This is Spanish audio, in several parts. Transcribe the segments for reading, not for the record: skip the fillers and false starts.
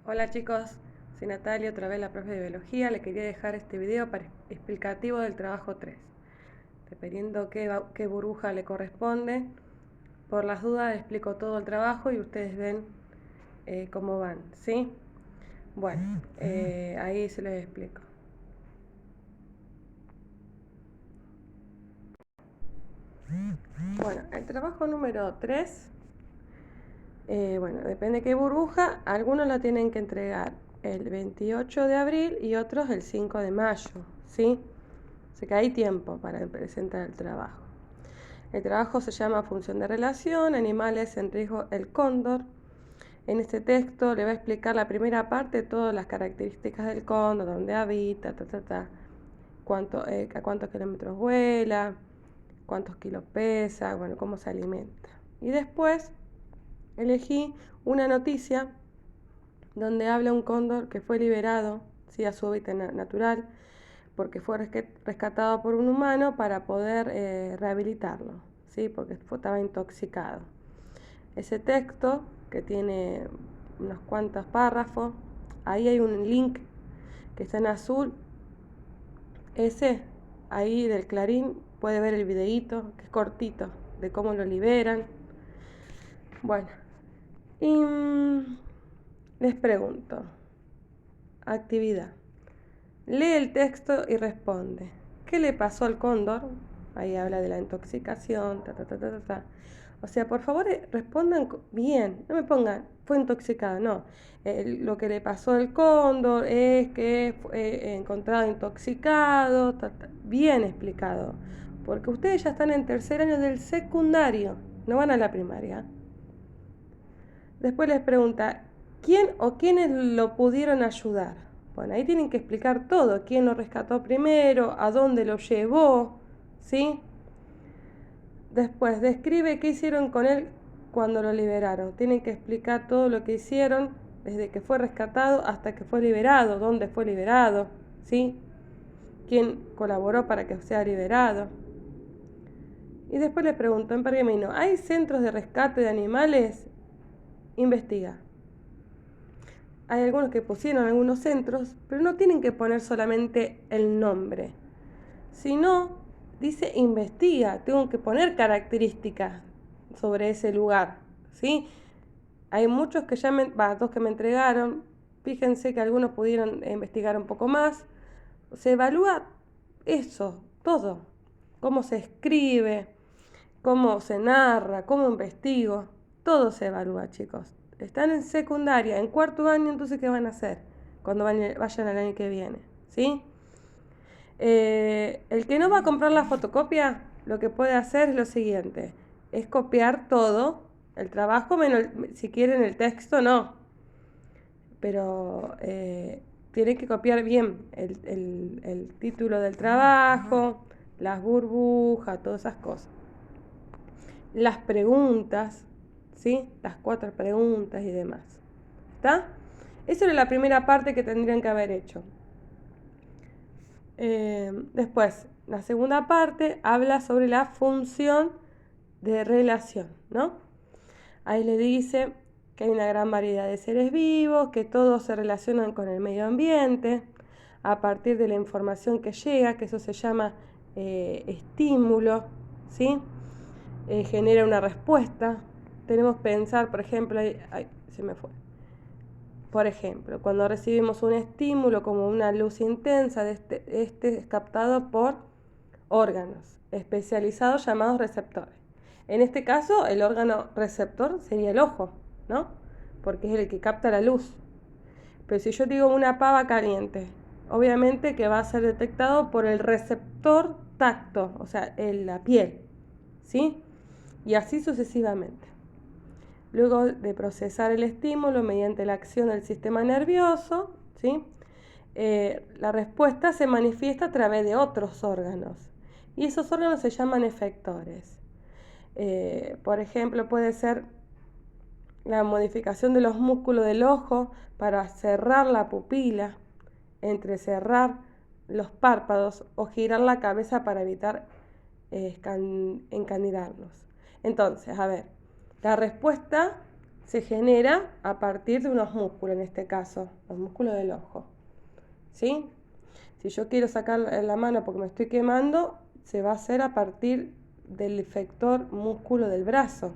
Hola chicos, soy Natalia, otra vez la profe de biología. Le quería dejar este video explicativo del trabajo 3, dependiendo qué burbuja le corresponde. Por las dudas explico todo el trabajo y ustedes ven cómo van, ¿sí? Bueno, ahí se les explico. Bueno, el trabajo número 3, bueno, depende de qué burbuja. Algunos lo tienen que entregar el 28 de abril y otros el 5 de mayo, ¿sí? Así que hay tiempo para presentar el trabajo. El trabajo se llama Función de relación, animales en riesgo, el cóndor. En este texto le va a explicar la primera parte, todas las características del cóndor, dónde habita, a cuántos kilómetros vuela, cuántos kilos pesa, bueno, cómo se alimenta. Y después elegí una noticia donde habla un cóndor que fue liberado, ¿sí?, a su hábitat natural, porque fue rescatado por un humano para poder rehabilitarlo, ¿sí?, porque estaba intoxicado. Ese texto, que tiene unos cuantos párrafos, ahí hay un link que está en azul, ese, ahí del Clarín, puede ver el videíto, que es cortito, de cómo lo liberan. Bueno, y les pregunto, actividad. Lee el texto y responde. ¿Qué le pasó al cóndor? Ahí habla de la intoxicación, O sea, por favor, respondan bien. No me pongan, fue intoxicado, no. Lo que le pasó al cóndor es que fue encontrado intoxicado, bien explicado. Porque ustedes ya están en tercer año del secundario, no van a la primaria. Después les pregunta, ¿quién o quiénes lo pudieron ayudar? Bueno, ahí tienen que explicar todo, quién lo rescató primero, a dónde lo llevó, ¿sí? Después, describe qué hicieron con él cuando lo liberaron. Tienen que explicar todo lo que hicieron desde que fue rescatado hasta que fue liberado, dónde fue liberado, ¿sí? Quién colaboró para que sea liberado. Y después le preguntó en Pergamino, ¿hay centros de rescate de animales? Investiga. Hay algunos que pusieron algunos centros, pero no tienen que poner solamente el nombre. Si no, dice investiga, tengo que poner características sobre ese lugar, ¿sí? Hay muchos que dos que me entregaron, fíjense que algunos pudieron investigar un poco más. Se evalúa eso, todo, cómo se escribe, cómo se narra, cómo investigo, todo se evalúa, chicos. Están en secundaria, en cuarto año, entonces ¿qué van a hacer cuando vayan al año que viene? ¿Sí? El que no va a comprar la fotocopia, lo que puede hacer es lo siguiente, es copiar todo, el trabajo, menos si quieren el texto, no. Pero tienen que copiar bien el título del trabajo, las burbujas, todas esas cosas. Las preguntas, ¿sí? Las 4 preguntas y demás. ¿Está? Esa era la primera parte que tendrían que haber hecho. Después, la segunda parte habla sobre la función de relación, ¿no? Ahí le dice que hay una gran variedad de seres vivos, que todos se relacionan con el medio ambiente a partir de la información que llega, que eso se llama estímulo, ¿sí? Genera una respuesta. Tenemos que pensar, por ejemplo, se me fue. Por ejemplo, cuando recibimos un estímulo como una luz intensa, este es captado por órganos especializados llamados receptores. En este caso, el órgano receptor sería el ojo, ¿no? Porque es el que capta la luz. Pero si yo digo una pava caliente, obviamente que va a ser detectado por el receptor tacto, o sea, la piel, ¿sí? Y así sucesivamente. Luego de procesar el estímulo mediante la acción del sistema nervioso, ¿sí? La respuesta se manifiesta a través de otros órganos. Y esos órganos se llaman efectores. Por ejemplo, puede ser la modificación de los músculos del ojo para cerrar la pupila, entrecerrar los párpados o girar la cabeza para evitar encandilarlos. Entonces, a ver, la respuesta se genera a partir de unos músculos, en este caso, los músculos del ojo. ¿Sí? Si yo quiero sacar la mano porque me estoy quemando, se va a hacer a partir del efector músculo del brazo,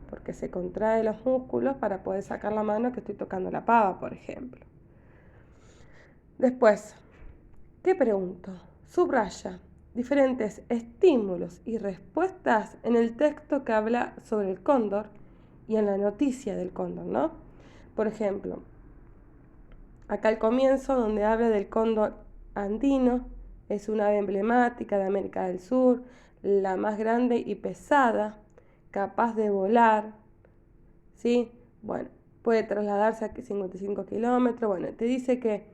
porque se contrae los músculos para poder sacar la mano que estoy tocando la pava, por ejemplo. Después, ¿qué pregunto? Subraya diferentes estímulos y respuestas en el texto que habla sobre el cóndor y en la noticia del cóndor, ¿no? Por ejemplo, acá al comienzo, donde habla del cóndor andino, es una ave emblemática de América del Sur, la más grande y pesada, capaz de volar, ¿sí? Bueno, puede trasladarse a 55 kilómetros. Bueno, te dice que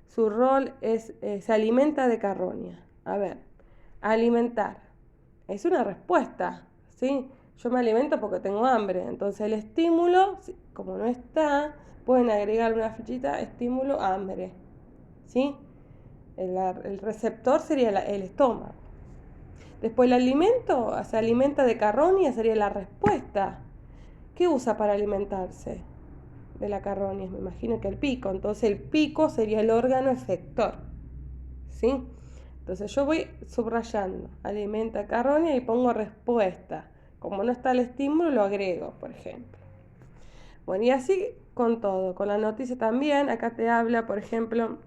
su rol es, se alimenta de carroña. A ver, alimentar es una respuesta, ¿sí? Yo me alimento porque tengo hambre, entonces el estímulo, como no está, pueden agregar una fichita, estímulo, hambre, ¿sí? El receptor sería el estómago. Después el alimento, se alimenta de carroña, sería la respuesta. ¿Qué usa para alimentarse de la carroña? Me imagino que el pico, entonces el pico sería el órgano efector, ¿sí? Entonces yo voy subrayando, alimenta carroña y pongo respuesta. Como no está el estímulo, lo agrego, por ejemplo. Bueno, y así con todo, con la noticia también. Acá te habla, por ejemplo,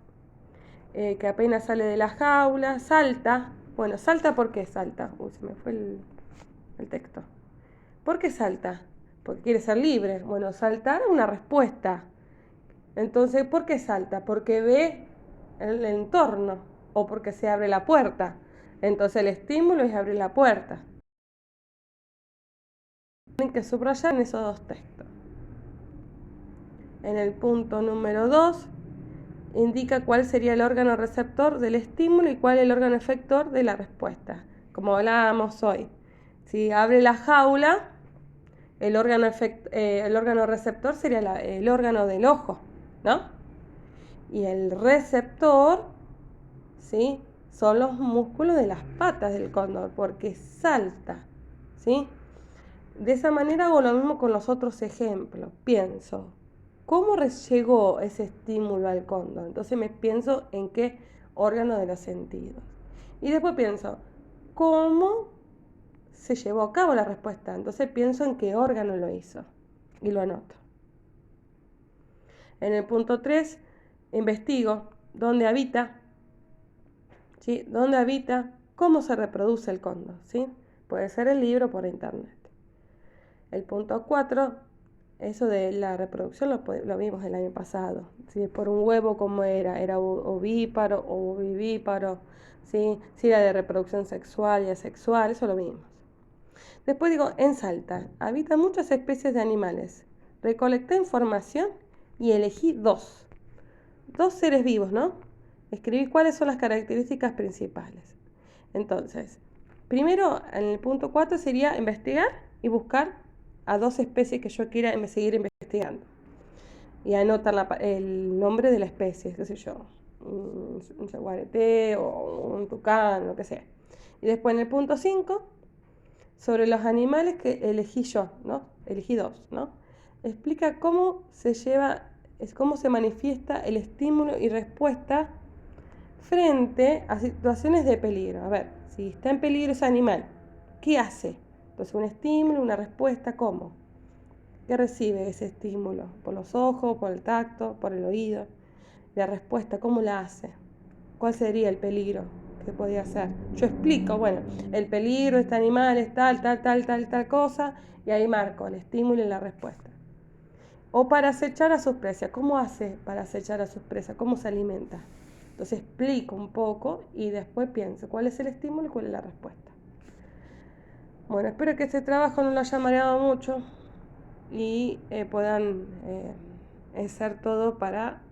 que apenas sale de la jaula, salta. Bueno, salta, ¿por qué salta? Uy, se me fue el texto. ¿Por qué salta? Porque quiere ser libre. Bueno, saltar es una respuesta. Entonces, ¿por qué salta? Porque ve el entorno o porque se abre la puerta. Entonces el estímulo es abrir la puerta. Tienen que subrayar en esos dos textos. En el punto número 2 indica cuál sería el órgano receptor del estímulo y cuál el órgano efector de la respuesta. Como hablábamos hoy, si abre la jaula, el órgano receptor sería el órgano del ojo, ¿no? Y el receptor, ¿sí?, son los músculos de las patas del cóndor, porque salta, ¿sí? De esa manera hago lo mismo con los otros ejemplos. Pienso, ¿cómo llegó ese estímulo al cóndor? Entonces me pienso en qué órgano de los sentidos. Y después pienso, ¿cómo se llevó a cabo la respuesta? Entonces pienso en qué órgano lo hizo y lo anoto. En el punto 3, investigo dónde habita, ¿sí? ¿Dónde habita? ¿Cómo se reproduce el cóndor? ¿Sí? Puede ser el libro por internet. El punto 4, eso de la reproducción lo vimos el año pasado. Si es por un huevo, ¿cómo era ovíparo o vivíparo? ¿Sí? Si era de reproducción sexual y asexual, eso lo vimos. Después digo, en Salta, habitan muchas especies de animales. Recolecté información y elegí dos seres vivos, ¿no? Escribí cuáles son las características principales. Entonces, primero, en el punto 4 sería investigar y buscar a dos especies que yo quiera seguir investigando. Y anotar el nombre de la especie, qué sé yo, un jaguarete o un tucán, lo que sea. Y después en el punto 5, sobre los animales que elegí yo, ¿no? Elegí dos, ¿no? Explica cómo se manifiesta el estímulo y respuesta frente a situaciones de peligro. A ver, si está en peligro ese animal, ¿qué hace? Entonces un estímulo, una respuesta, ¿cómo? ¿Qué recibe ese estímulo? ¿Por los ojos, por el tacto, por el oído? La respuesta, ¿cómo la hace? ¿Cuál sería el peligro que podía hacer? Yo explico, bueno, el peligro de este animal es tal cosa, y ahí marco el estímulo y la respuesta. O para acechar a sus presas, ¿cómo hace para acechar a sus presas? ¿Cómo se alimenta? Entonces explico un poco y después pienso cuál es el estímulo y cuál es la respuesta. Bueno, espero que este trabajo no lo haya mareado mucho y puedan hacer todo para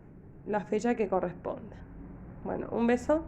la fecha que corresponda. Bueno, un beso.